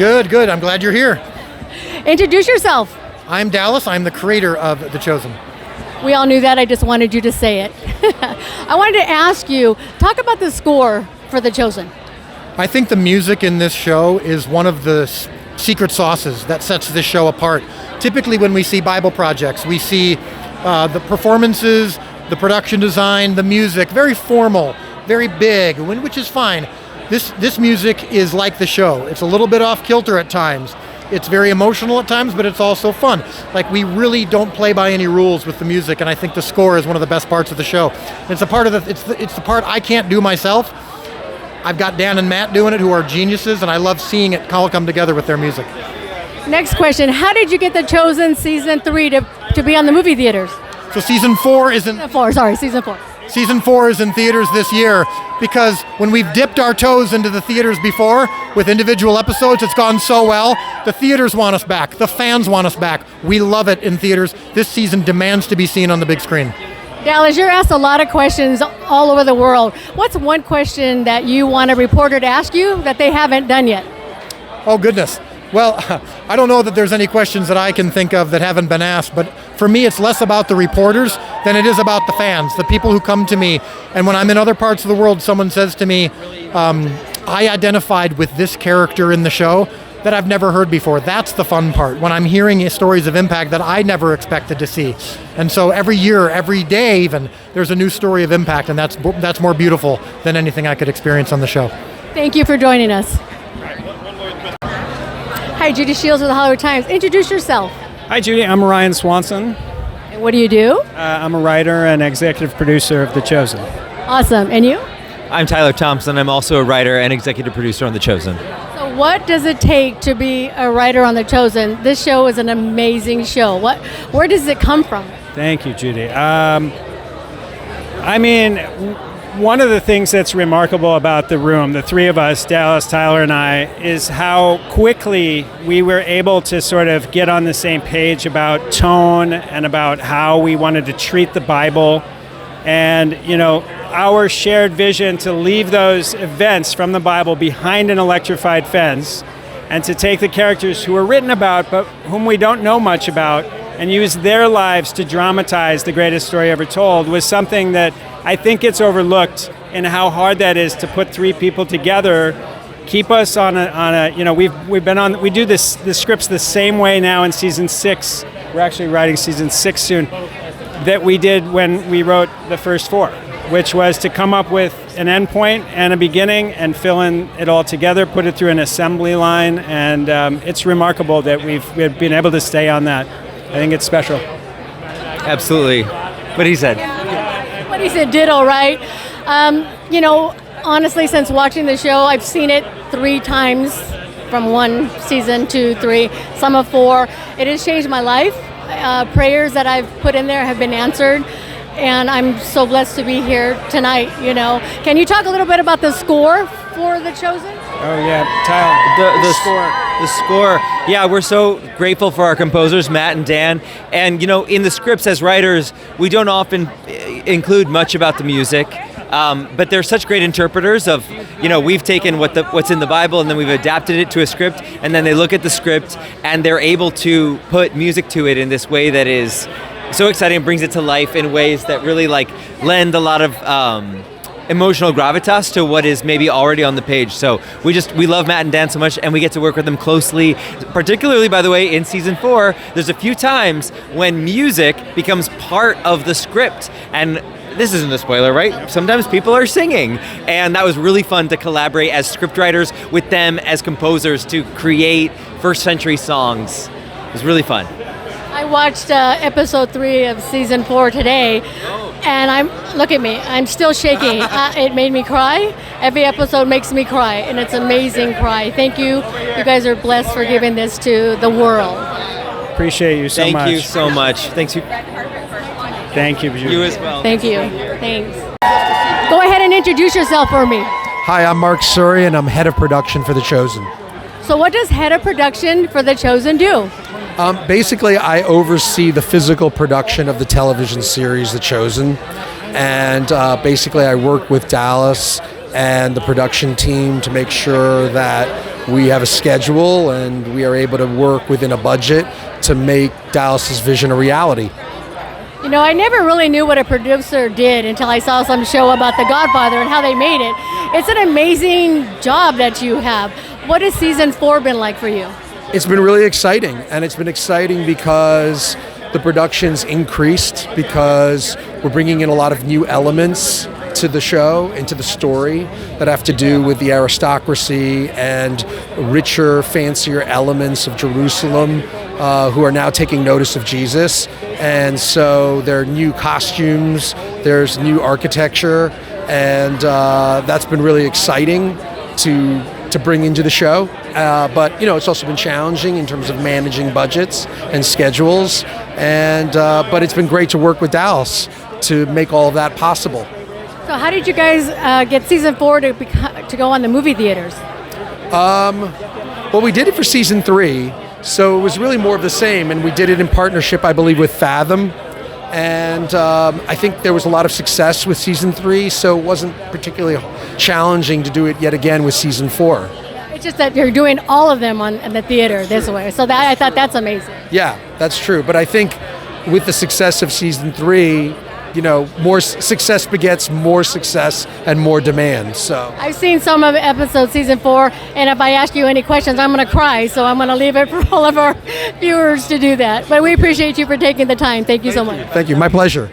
Good, good. I'm glad you're here. Introduce yourself. I'm Dallas. I'm the creator of The Chosen. We all knew that. I just wanted you to say it. I wanted to ask you, talk about the score for The Chosen. I think the music in this show is one of the secret sauces that sets this show apart. Typically when we see Bible projects, we see the performances, the production design, the music, very formal, very big, which is fine. This music is like the show. It's a little bit off kilter at times. It's very emotional at times, but it's also fun. Like, we really don't play by any rules with the music, and I think the score is one of the best parts of the show. It's a part of it's the part I can't do myself. I've got Dan and Matt doing it, who are geniuses, and I love seeing it all come together with their music. Next question, how did you get The Chosen Season 3 to be on the movie theaters? So Season 4 is in... Season 4. Season 4 is in theaters this year because when we've dipped our toes into the theaters before with individual episodes, it's gone so well. The theaters want us back. The fans want us back. We love it in theaters. This season demands to be seen on the big screen. Dallas, you're asked a lot of questions all over the world. What's one question that you want a reporter to ask you that they haven't done yet? Oh, goodness. Well, I don't know that there's any questions that I can think of that haven't been asked, but for me, it's less about the reporters than it is about the fans, the people who come to me. And when I'm in other parts of the world, someone says to me, I identified with this character in the show that I've never heard before. That's the fun part, when I'm hearing stories of impact that I never expected to see. And so every year, every day even, there's a new story of impact, and that's more beautiful than anything I could experience on the show. Thank you for joining us. Hi, Judy Shields with the Hollywood Times. Introduce yourself. Hi, Judy. I'm Ryan Swanson. And what do you do? I'm a writer and executive producer of The Chosen. Awesome. And you? I'm Tyler Thompson. I'm also a writer and executive producer on The Chosen. So what does it take to be a writer on The Chosen? This show is an amazing show. Where does it come from? Thank you, Judy. One of the things that's remarkable about the room, the three of us, Dallas, Tyler, and I, is how quickly we were able to sort of get on the same page about tone and about how we wanted to treat the Bible. And, our shared vision to leave those events from the Bible behind an electrified fence and to take the characters who are written about but whom we don't know much about and use their lives to dramatize the greatest story ever told was something that I think gets overlooked in how hard that is to put three people together, keep us on a we do the scripts the same way now in season 6. We're actually writing season 6 soon, that we did when we wrote the first 4, which was to come up with an end point and a beginning and fill in it all together, put it through an assembly line, and it's remarkable that we've been able to stay on that. I think it's special. Absolutely. What he said. What he said, ditto, right? Honestly, since watching the show, I've seen it 3 times, from 1 season to 3, some of 4. It has changed my life. Prayers that I've put in there have been answered, and I'm so blessed to be here tonight. Can you talk a little bit about the score for The Chosen? Oh yeah, Tyler. The score. Yeah, we're so grateful for our composers, Matt and Dan. And in the scripts as writers, we don't often include much about the music. But they're such great interpreters of, we've taken what's in the Bible and then we've adapted it to a script, and then they look at the script and they're able to put music to it in this way that is so exciting and brings it to life in ways that really lend a lot of emotional gravitas to what is maybe already on the page. So we love Matt and Dan so much, and we get to work with them closely, particularly, by the way, in season 4, there's a few times when music becomes part of the script, and this isn't a spoiler, right? Sometimes people are singing, and that was really fun to collaborate as scriptwriters with them as composers to create first century songs. It was really fun. I watched episode 3 of season 4 today, and look at me, I'm still shaking. It made me cry. Every episode makes me cry, and it's amazing cry. Thank you. You guys are blessed for giving this to the world. Appreciate you so much. Thank you so much. Thanks. Thank you. You as well. Thank you. Thanks. Go ahead and introduce yourself for me. Hi, I'm Mark Sourian. I'm head of production for The Chosen. So what does head of production for The Chosen do? Basically, I oversee the physical production of the television series The Chosen. And basically, I work with Dallas and the production team to make sure that we have a schedule, and we are able to work within a budget to make Dallas's vision a reality. You know, I never really knew what a producer did until I saw some show about The Godfather and how they made it. It's an amazing job that you have. What has season 4 been like for you? It's been really exciting, and it's been exciting because the production's increased, because we're bringing in a lot of new elements to the show and to the story that have to do with the aristocracy and richer, fancier elements of Jerusalem who are now taking notice of Jesus. And so there are new costumes, there's new architecture, and that's been really exciting to bring into the show. But you know, it's also been challenging in terms of managing budgets and schedules. And but it's been great to work with Dallas to make all of that possible. So how did you guys get season 4 to go on the movie theaters? Well, we did it for season 3, so it was really more of the same, and we did it in partnership, I believe, with Fathom. And I think there was a lot of success with season 3, so it wasn't particularly challenging to do it yet again with season 4. It's just that you're doing all of them in the theater this way. So that I thought that's amazing. Yeah, that's true. But I think with the success of season 3, you know, more success begets more success and more demand. So I've seen some of episodes, season 4, and if I ask you any questions, I'm going to cry. So I'm going to leave it for all of our viewers to do that. But we appreciate you for taking the time. Thank you so much. Thank you. My pleasure.